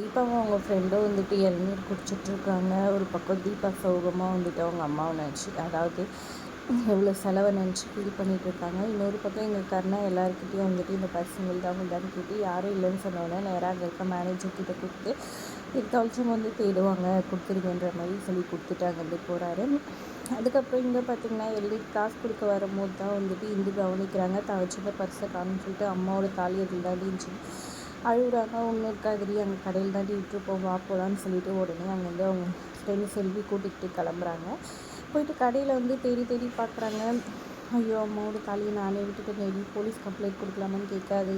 தீபாவும் அவங்க ஃப்ரெண்டும் வந்துட்டு இளநீர் குடிச்சிட்ருக்காங்க. ஒரு பக்கம் தீபா சோகமாக வந்துட்டு அவங்க அம்மாவை நினச்சி, அதாவது எவ்வளோ செலவை நினச்சி ஃபீல் பண்ணிகிட்ருக்காங்க. இன்னொரு பக்கம் எங்கள் கருணா எல்லாருக்கிட்டையும் வந்துட்டு இந்த பர்சனல் தான் கேட்டு யாரும் இல்லைன்னு சொன்னோடனே நேராக அங்கே இருக்க மேனேஜர் கிட்ட கொடுத்து இதுக்காச்சும் வந்து தேடுவாங்க கொடுத்துருங்கன்ற மாதிரி சொல்லி கொடுத்துட்டு அங்கேருந்து போகிறாரு. அதுக்கப்புறம் இங்கே பார்த்திங்கன்னா எழுதி காசு கொடுக்க வரும்போது தான் வந்துட்டு இந்து கவனிக்கிறாங்க. தான் வச்சுருந்த பர்ஸை காமிச்சிட்டு அம்மாவோட தாலி அதில் தான் இருந்துச்சு அழுகுறாங்க. ஒன்றும் இருக்காதுடி, அங்கே கடையில் தாண்டி விட்டுருப்போம், வா போகலான்னு சொல்லிட்டு உடனே அங்கேருந்து அவங்க ஃப்ரெண்டு செல்வி கூட்டிகிட்டு கிளம்புறாங்க. போயிட்டு கடையில் வந்து தேடி தேடி பார்க்குறாங்க. ஐயோ, அம்மாவோட தாலியை நானே விட்டுட்டு மேபி போலீஸ் கம்ப்ளைண்ட் கொடுக்கலாமான்னு கேட்காது,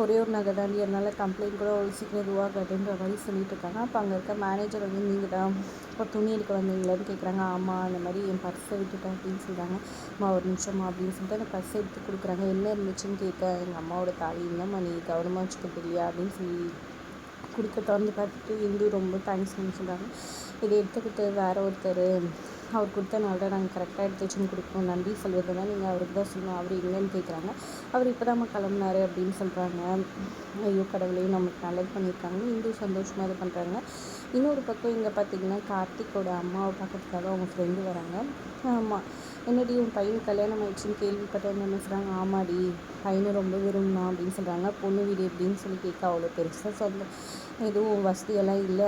ஒரே ஒரு நகை தாண்டி, அதனால் கம்ப்ளைண்ட் கூட அவ்வளோ சீக்கிரம் இதுவாகாதுன்ற மாதிரி சொல்லிட்டு இருக்காங்க. அப்போ அங்கே இருக்க மேனேஜர் வந்து நீங்கள் தான் இப்போ துணி எடுக்க வந்தீங்களான்னு கேட்குறாங்க. ஆமாம், அந்த மாதிரி என் பர்ஸை விட்டுட்டேன் அப்படின்னு சொல்கிறாங்க. அம்மா ஒரு நிமிஷமா அப்படின்னு சொல்லிட்டு அந்த பர்ஸை எடுத்து கொடுக்குறாங்க. என்ன இருந்துச்சுன்னு கேட்க எங்கள் அம்மாவோட தாலி இல்லைம்மா, நீ கவனமாக வச்சுக்கிறது இல்லையா அப்படின்னு சொல்லி கொடுக்க திறந்து பார்த்துட்டு இந்து ரொம்ப தேங்க்ஸ்ன்னு சொல்கிறாங்க. இதை எடுத்துக்கிட்டு வேற ஒருத்தர் அவர் கொடுத்தனால தான் நாங்கள் கரெக்டாக எடுத்து வச்சுன்னு கொடுக்கணும், நன்றி சொல்வதுனா நீங்கள் அவருக்கு தான் சொல்லணும், அவர் எங்கேன்னு கேட்குறாங்க. அவர் இப்போ தான் கிளம்புனாரு அப்படின்னு சொல்கிறாங்க. ஐயோ கடவுளே, நமக்கு நல்லது பண்ணியிருக்காங்க, இந்து சந்தோஷமாக இது பண்ணுறாங்க. இன்னொரு பக்கம் இங்கே பார்த்திங்கன்னா கார்த்திக்கோட அம்மாவை பார்க்கறதுக்காக அவங்க ஃப்ரெண்டு வராங்க. ஆமாம், என்னடி உன் பையன் கல்யாணம் ஆயிடுச்சுன்னு கேள்விப்பட்டேன்னு என்ன சொல்கிறாங்க. ஆமாடி, பையனை ரொம்ப விரும்பினா அப்படின்னு சொல்கிறாங்க. பொண்ணு வீடு எப்படின்னு சொல்லி கேட்க அவ்வளோ பெருசாக எதுவும் வசதியெல்லாம் இல்லை,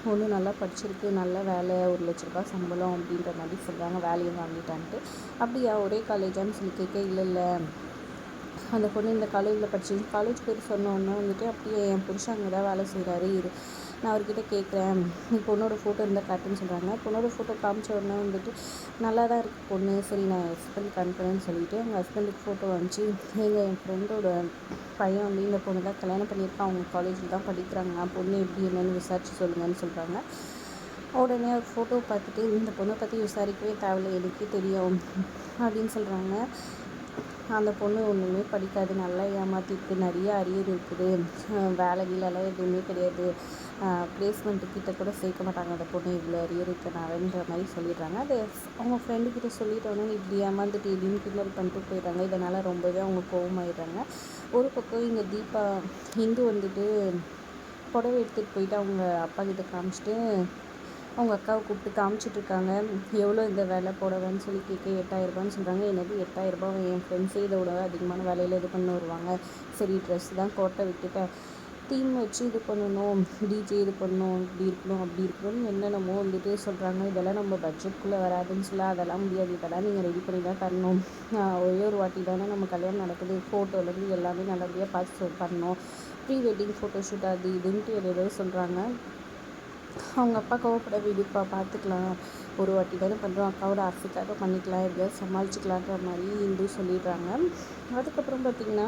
பொண்ணு நல்லா படிச்சிருக்கு, நல்ல வேலை, 1,00,000 சம்பளம் அப்படின்ற மாதிரி சொல்கிறாங்க. வேலையும் வாங்கிட்டான்ட்டு. அப்படியா, ஒரே காலேஜான்னு சொல்லி கேட்க இல்லை அந்த பொண்ணு இந்த காலேஜில் படிச்சு காலேஜ் பேர் சொன்னோன்னே வந்துட்டு அப்படியே என் புருஷன் அங்கே தான் வேலை செய்கிறாரு, நான் அவர்கிட்ட கேட்குறேன், நீ பொண்ணோட ஃபோட்டோ இருந்தால் காட்டுன்னு சொல்கிறாங்க. பொண்ணோட ஃபோட்டோ காமிச்ச உடனே வந்துட்டு நல்லா தான் இருக்குது பொண்ணு, சரி நான் என் ஹஸ்பண்டுக்கு அனுப்புகிறேன்னு சொல்லிவிட்டு எங்கள் ஹஸ்பண்டுக்கு ஃபோட்டோ அனுப்பிச்சி என் ஃப்ரெண்டோட பையன் வந்து இந்த பொண்ணு தான் கல்யாணம் பண்ணியிருக்கான், அவங்க காலேஜில் தான் படிக்கிறாங்க, பொண்ணு எப்படி என்னென்னு விசாரித்து சொல்லுங்கன்னு சொல்கிறாங்க. உடனே ஒரு ஃபோட்டோ பார்த்துட்டு இந்த பொண்ணை பற்றி விசாரிக்கவே தேவையில்லை, எனக்கே தெரியும் அப்படின்னு சொல்கிறாங்க. அந்த பொண்ணு ஒன்றுமே படிக்காது, நல்லா ஏமாற்றிருக்கு, நிறைய அரியர் இருக்குது, வேலை கீழெல்லாம் எதுவுமே கிடையாது, ப்ளேஸ்மெண்ட்டு கிட்ட கூட சேர்க்க மாட்டாங்க அந்த பொண்ணு, இவ்வளோ அரியர் இருக்கனாலன்ற மாதிரி சொல்லிடுறாங்க. அது அவங்க ஃப்ரெண்டுக்கிட்ட சொல்லிட்டோன்னே இப்படி ஏமாந்துட்டு எப்படின்னு கிண்டல் பண்ணிட்டு போயிடுறாங்க. இதனால் ரொம்பவே அவங்க கோவமாயிடுறாங்க. ஒரு பக்கம் இங்கே தீபா இந்து வந்துட்டு புடவை எடுத்துகிட்டு போயிட்டு அவங்க அப்பா கிட்ட காமிச்சிட்டு அவங்க அக்காவை கூப்பிட்டு காமிச்சிட்ருக்காங்க. எவ்வளோ இந்த வேலை புடவைன்னு சொல்லி கேட்க 8,000 சொல்கிறாங்க. என்னது 8,000? என் ஃப்ரெண்ட்ஸே இதோட அதிகமான வேலையில் இது பண்ண வருவாங்க, சரி ட்ரெஸ் தான் கோட்டை விட்டுட்டேன், தீம் வச்சு இது பண்ணணும், டிஜே இது பண்ணணும், இப்படி இருக்கணும் அப்படி இருக்கணும்னு என்னென்னமோ வந்துட்டு சொல்கிறாங்க. இதெல்லாம் நம்ம பட்ஜெட்குள்ளே வராதுன்னு சொல்ல, அதெல்லாம் முடியாது, இதெல்லாம் நீங்கள் ரெடி பண்ணி தான் தரணும், ஒரே ஒரு வாட்டி தானே நம்ம கல்யாணம் நடக்குது, ஃபோட்டோலேருந்து எல்லாமே நல்லபடியாக பார்த்து பண்ணணும், ப்ரீ வெட்டிங் ஃபோட்டோஷூட் அது இதுன்ட்டு ஏதோ சொல்கிறாங்க. அவங்க அப்பா கோவப்பட விடுப்பா, பார்த்துக்கலாம், ஒரு வாட்டி தானே பண்ணுறோம், அக்காவோட ஆசைக்காக பண்ணிக்கலாம், எப்படியாவது சமாளிச்சிக்கலான்ற மாதிரி இந்து சொல்லிடுறாங்க. அதுக்கப்புறம் பார்த்திங்கன்னா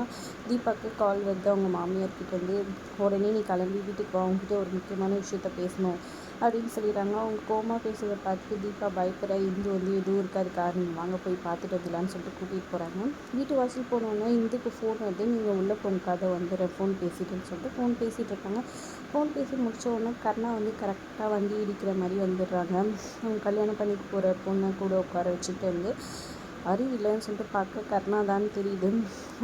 தீபாவுக்கு கால் வருது அவங்க மாமியார்கிட்ட வந்து, உடனே நீ கிளம்பி வீட்டுக்கு வா, அவங்ககிட்ட ஒரு முக்கியமான விஷயத்த பேசணும் அப்படின்னு சொல்லிடுறாங்க. அவங்க கோமா பேசுகிறத பார்த்துட்டு தீபா பயப்பட இந்து வந்து எதுவும் இருக்காது காரணம், வாங்க போய் பார்த்துட்டு வந்துடலான்னு சொல்லிட்டு கூட்டிகிட்டு போகிறாங்க. வீட்டு வாசல் போனோன்னா இந்துக்கு ஃபோன் வருது, நீங்கள் உள்ளே போனக்காக வந்துடுற ஃபோன் பேசிட்டுன்னு சொல்லிட்டு ஃபோன் பேசிகிட்டு இருக்காங்க. ஃபோன் பேசி முடித்த உடனே கர்ணா வந்து கரெக்டாக வண்டி இடிக்கிற மாதிரி வந்துடுறாங்க. அவங்க கல்யாணம் பண்ணிட்டு போகிற பொண்ணை கூட உட்கார வச்சுட்டு வந்து அறிவு இல்லைன்னு சொல்லிட்டு பார்க்க கர்ணா தான் தெரியுது.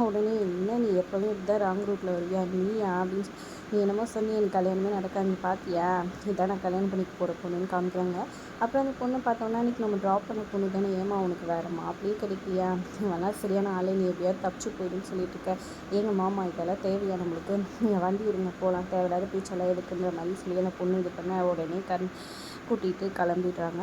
உடனே என்ன நீ எப்போவுமே இப்படி தான் ராங் ரூட்டில் வருவியா நீயா அப்படின்னு நீ என்னமோ சொன்னி, எனக்கு கல்யாணமே நடக்காது, நீ பார்த்தியா, இதான் நான் கல்யாணம் பண்ணிட்டு போகிற பொண்ணுன்னு காமிக்கிறாங்க. அப்புறம் அந்த பொண்ணை பார்த்தோன்னா அன்றைக்கி நம்ம ட்ராப் பண்ண பொண்ணு தானே, ஏமா உனக்கு வேறு மாப்பிளையே கிடைக்கலையா, இவெல்லாம் சரியான ஆளே, நீ எப்படியாவது தப்பிச்சு போயிடுன்னு சொல்லிட்டு இருக்க, எங்கள் மாமா இதெல்லாம் தேவையா நம்மளுக்கு, நீங்கள் வண்டி இருங்க போகலாம், தேவையில்லாத பேச்செல்லாம் எடுக்குன்ற மாதிரி சொல்லி அந்த பொண்ணு இது பண்ண உடனே கூட்டிகிட்டு கிளம்பிடுறாங்க.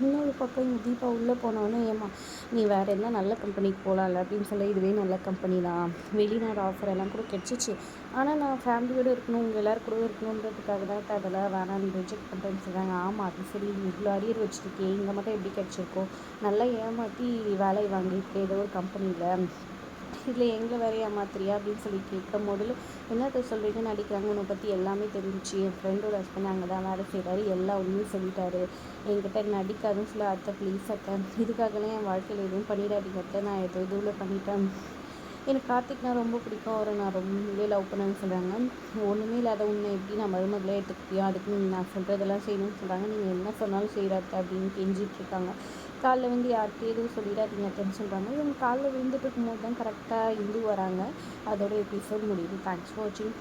இன்னொரு பக்கம் இங்கே தீபா உள்ளே போனோடனே, ஏமா நீ வேறு என்ன நல்ல கம்பெனிக்கு போகலாம்ல அப்படின்னு சொல்ல, இதுவே நல்ல கம்பெனி தான், வெளிநாடு ஆஃபர் எல்லாம் கூட கிடச்சிச்சு, ஆனால் நான் ஃபேமிலியோடு இருக்கணும், உங்கள் எல்லோரும் கூட இருக்கணுன்றதுக்காக தான் அதெல்லாம் வேணான்னு ரிஜெக்ட் பண்ணுறேன்னு சொல்கிறாங்க. ஆமாம் அது சரி, இவ்வளோ அரியர் வச்சுருக்கே, இங்கே மட்டும் எப்படி கிடச்சிருக்கோம், நல்லா ஏமாற்றி வேலை வாங்கியிருக்கேன் ஏதோ ஒரு கம்பெனியில், இதில் எங்களை வேறு ஏமாத்துறியா அப்படின்னு சொல்லி கேட்கும் போதில் என்னத்தை சொல்கிறீங்கன்னு நடிக்கிறாங்க. உன்னை பற்றி எல்லாமே தெரிஞ்சிச்சு, என் ஃப்ரெண்டோட ஹஸ்பண்ட் அங்கே தான் வேலை செய்கிறாரு, எல்லா உண்மையும் சொல்லிட்டாரு, என்கிட்ட நடிக்காதுன்னு சொல்ல, அத்தை ப்ளீஸ் அத்தை, இதுக்காகலாம் என் வாழ்க்கையில் எதுவும் பண்ணிடாதீங்க அத்தை, நான் ஏதோ இதுவில் பண்ணிட்டேன், எனக்கு கார்த்திக்னா ரொம்ப பிடிக்கும், அவரை நான் ரொம்பவே லவ் பண்ணேன்னு சொல்கிறாங்க. ஒன்றுமே இல்லாத உன்னை எப்படி நான் மருமகளே எடுத்துக்கிட்டியோ, அதுக்கு நீங்கள் நான் சொல்கிறதெல்லாம் செய்யணும்னு சொல்கிறாங்க. நீங்கள் என்ன சொன்னாலும் செய்கிறாத்த அப்படின்னு கெஞ்சிட்ருக்காங்க. காலில் வந்து யார்கிட்டையும் எதுவும் சொல்லிடாதீங்கன்னு சொல்கிறாங்க. இவங்க காலில் விழுந்துட்டு இருக்கும்போது தான் கரெக்டாக இந்து வராங்க. அதோட எபிசோட் முடியுது. தேங்க்ஸ் ஃபார் வாட்சிங்.